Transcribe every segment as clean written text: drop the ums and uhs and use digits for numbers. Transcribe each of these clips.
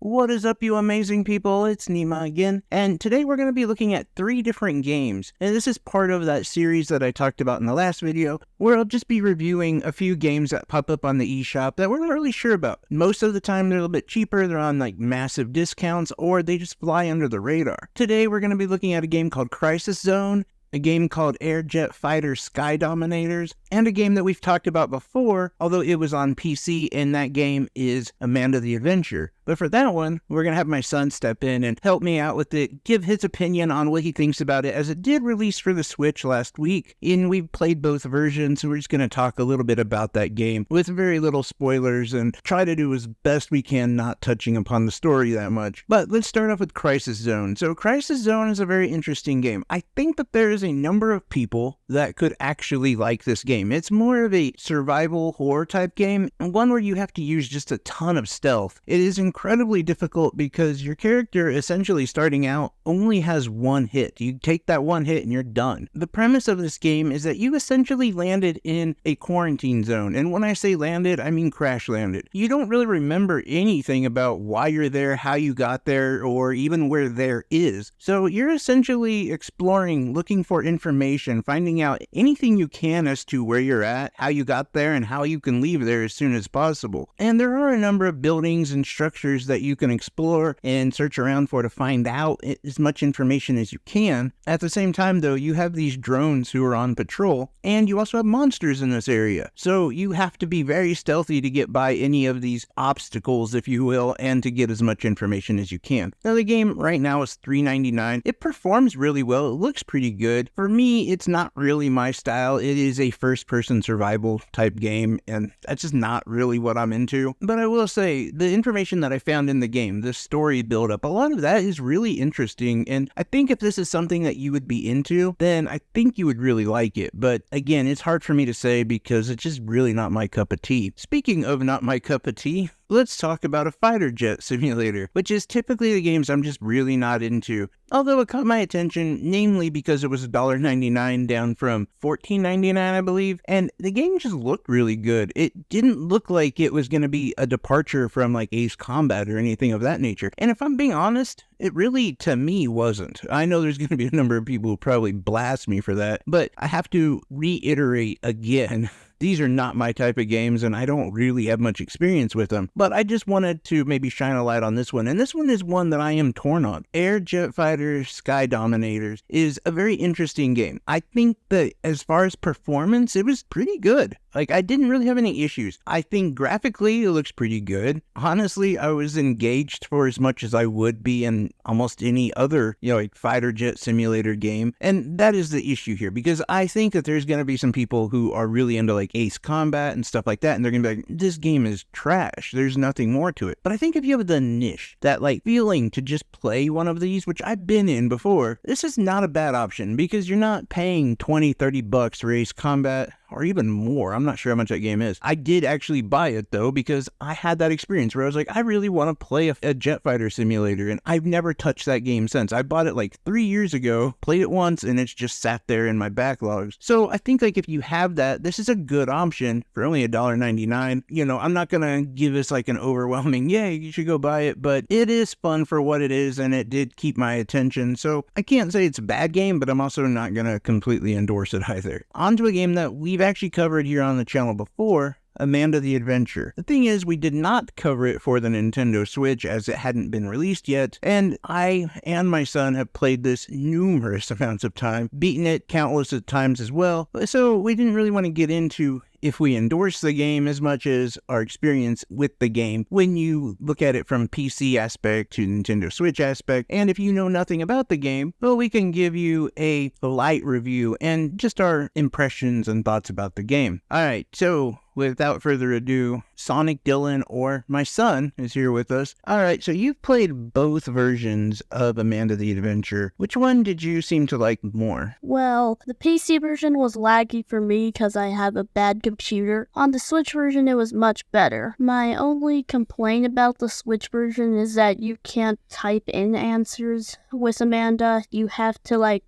What is up, you amazing people? It's Nima again, and today we're going to be looking at 3 different games, and this is part of that series that I talked about in the last video, where I'll just be reviewing a few games that pop up on the eShop that we're not really sure about. Most of the time they're a little bit cheaper, they're on like massive discounts, or they just fly under the radar. Today we're going to be looking at a game called Crisis Zone, a game called Air Jet Fighter Sky Dominators, and a game that we've talked about before, although it was on PC, and that game is Amanda the Adventure. But for that one, we're going to have my son step in and help me out with it, give his opinion on what he thinks about it, as it did release for the Switch last week, and we've played both versions, so we're just going to talk a little bit about that game with very little spoilers and try to do as best we can not touching upon the story that much. But let's start off with Crisis Zone. So Crisis Zone is a very interesting game. I think that there is a number of people that could actually like this game. It's more of a survival horror type game, and one where you have to use just a ton of stealth. It is incredibly difficult because your character, essentially starting out, only has one hit. You take that one hit and you're done. The premise of this game is that you essentially landed in a quarantine zone, and when I say landed, I mean crash landed. You don't really remember anything about why you're there, how you got there, or even where there is. So you're essentially exploring, looking for information, finding out anything you can as to where you're at, how you got there, and how you can leave there as soon as possible. And there are a number of buildings and structures that you can explore and search around for to find out as much information as you can. At the same time, though, you have these drones who are on patrol, and you also have monsters in this area. So you have to be very stealthy to get by any of these obstacles, if you will, and to get as much information as you can. Now, the game right now is $3.99. It performs really well. It looks pretty good. For me, it's not really my style. It is a first-person survival type game, and that's just not really what I'm into. But I will say, the information that I found in the game, the story build-up, a lot of that is really interesting, and I think if this is something that you would be into, then I think you would really like it. But again, it's hard for me to say because it's just really not my cup of tea. Speaking of not my cup of tea, let's talk about a fighter jet simulator, which is typically the games I'm just really not into. Although it caught my attention, namely because it was $1.99 down from $14.99, I believe, and the game just looked really good. It didn't look like it was going to be a departure from like Ace Combat or anything of that nature. And if I'm being honest, it really, to me, wasn't. I know there's going to be a number of people who probably blast me for that, but I have to reiterate again, these are not my type of games, and I don't really have much experience with them. But I just wanted to maybe shine a light on this one, and this one is one that I am torn on. Air Jet Fighter Sky Dominators is a very interesting game. I think that as far as performance, it was pretty good. Like, I didn't really have any issues. I think graphically, it looks pretty good. Honestly, I was engaged for as much as I would be in almost any other, like fighter jet simulator game. And that is the issue here, because I think that there's going to be some people who are really into like Ace Combat and stuff like that, and they're going to be like, this game is trash. There's nothing more to it. But I think if you have the niche, that like feeling to just play one of these, which I've been in before, this is not a bad option because you're not paying $20-$30 for Ace Combat, or even more. I'm not sure how much that game is. I did actually buy it though, because I had that experience where I was like, I really want to play a jet fighter simulator, and I've never touched that game since. I bought it like 3 years ago, played it once, and it's just sat there in my backlogs. So I think like if you have that, this is a good option for only $1.99. I'm not gonna give this like an overwhelming, yay, you should go buy it, but it is fun for what it is, and it did keep my attention. So I can't say it's a bad game, but I'm also not gonna completely endorse it either. On to a game that we've actually covered here on the channel before, Amanda the Adventure. The thing is, we did not cover it for the Nintendo Switch as it hadn't been released yet, and I and my son have played this numerous amounts of time, beaten it countless of times as well, so we didn't really want to get into if we endorse the game as much as our experience with the game when you look at it from PC aspect to Nintendo Switch aspect. And if you know nothing about the game, well, we can give you a light review and just our impressions and thoughts about the game. Alright, so without further ado, Sonic Dylan, or my son, is here with us. Alright, so you've played both versions of Amanda the Adventure. Which one did you seem to like more? Well, the PC version was laggy for me because I have a bad computer. On the Switch version, it was much better. My only complaint about the Switch version is that you can't type in answers with Amanda. You have to,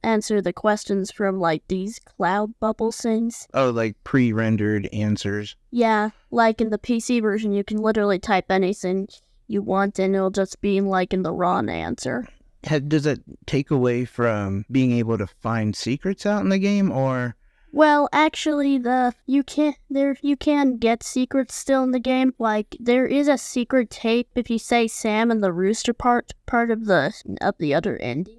answer the questions from, these cloud bubble things. Oh, like pre-rendered answers. Yeah, like in the PC version, you can literally type anything. you want, and it'll just be like in the wrong answer. Does it take away from being able to find secrets out in the game, or? Well, actually, you can get secrets still in the game. Like, there is a secret tape if you say Sam and the Rooster part of the other endings.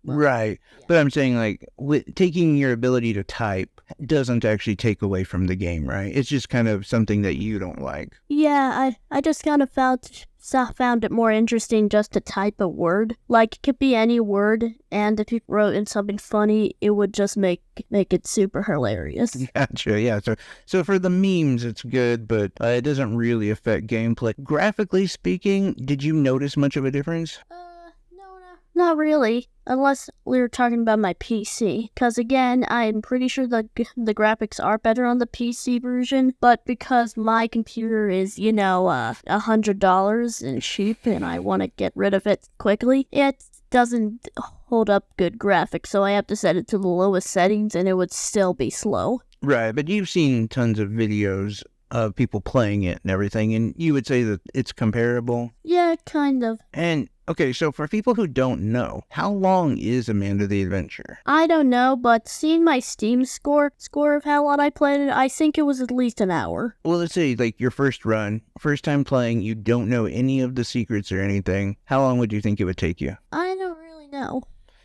Right, yeah. But I'm saying, like, taking your ability to type doesn't actually take away from the game, right? It's just kind of something that you don't like. Yeah, I just kind of found it more interesting just to type a word. Like, it could be any word, and if you wrote in something funny, it would just make it super hilarious. Gotcha, yeah. So for the memes, it's good, but it doesn't really affect gameplay. Graphically speaking, did you notice much of a difference? Not really, unless we were talking about my PC. Because again, I'm pretty sure the graphics are better on the PC version, but because my computer is, $100 and cheap, and I want to get rid of it quickly, it doesn't hold up good graphics, so I have to set it to the lowest settings, and it would still be slow. Right, but you've seen tons of videos of people playing it and everything, and you would say that it's comparable? Yeah, kind of. And okay, so for people who don't know, how long is Amanda the Adventure? I don't know, but seeing my Steam score of how long I played it, I think it was at least an hour. Well, let's say, like, your first run, first time playing, you don't know any of the secrets or anything. How long would you think it would take you? I don't really know.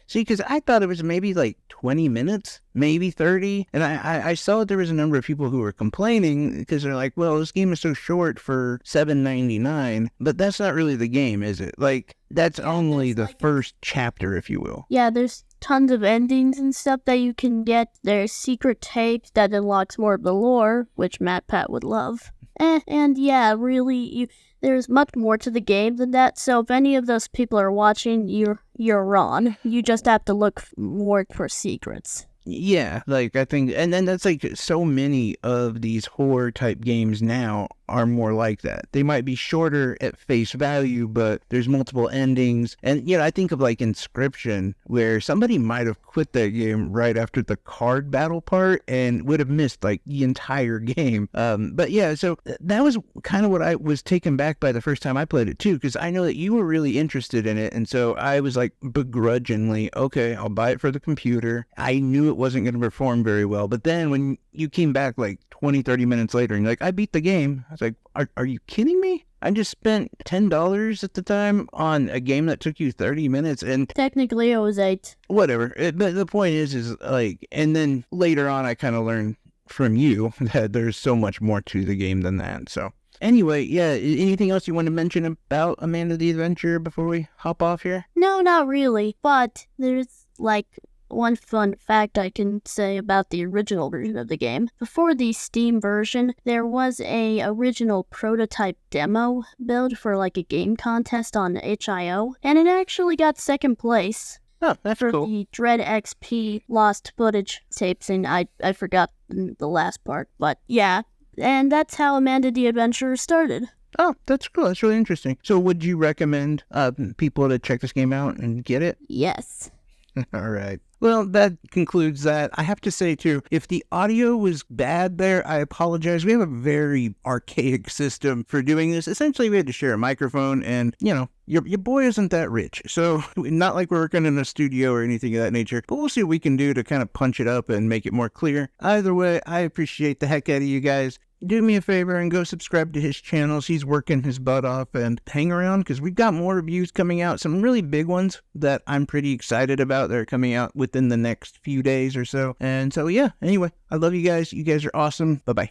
See, because I thought it was maybe like 20 minutes, maybe 30. And I saw there was a number of people who were complaining because they're like, well, this game is so short for $7.99. But that's not really the game, is it? Like, that's only the first chapter, if you will. Yeah, there's tons of endings and stuff that you can get. There's secret tapes that unlocks more of the lore, which MatPat would love. And yeah, really, there's much more to the game than that, so if any of those people are watching, you're wrong. You just have to look more for secrets. Yeah, like, I think, and then that's like so many of these horror type games now are more like that. They might be shorter at face value, but there's multiple endings. And, I think of like Inscription, where somebody might have quit that game right after the card battle part and would have missed like the entire game. But yeah, so that was kind of what I was taken back by the first time I played it too, because I know that you were really interested in it. And so I was like begrudgingly, okay, I'll buy it for the computer. I knew it wasn't going to perform very well. But then when you came back like 20, 30 minutes later and you're like, I beat the game. I was like, are you kidding me? I just spent $10 at the time on a game that took you 30 minutes, and technically it was 8. Whatever. But the point is like, and then later on I kind of learned from you that there's so much more to the game than that. So anyway, yeah, anything else you want to mention about Amanda the Adventure before we hop off here? No, not really, but there's like one fun fact I can say about the original version of the game. Before the Steam version, there was a original prototype demo build for like a game contest on HIO, and it actually got second place. Oh, that's for cool. The Dread XP lost footage tapes, and I forgot the last part, but yeah. And that's how Amanda the Adventurer started. Oh, that's cool. That's really interesting. So would you recommend people to check this game out and get it? Yes. All right. Well, that concludes that. I have to say, too, if the audio was bad there, I apologize. We have a very archaic system for doing this. Essentially, we had to share a microphone, and, your boy isn't that rich. So, not like we're working in a studio or anything of that nature, but we'll see what we can do to kind of punch it up and make it more clear. Either way, I appreciate the heck out of you guys. Do me a favor and go subscribe to his channels. He's working his butt off, and hang around because we've got more reviews coming out. Some really big ones that I'm pretty excited about. They're coming out within the next few days or so. And so, yeah, anyway, I love you guys. You guys are awesome. Bye-bye.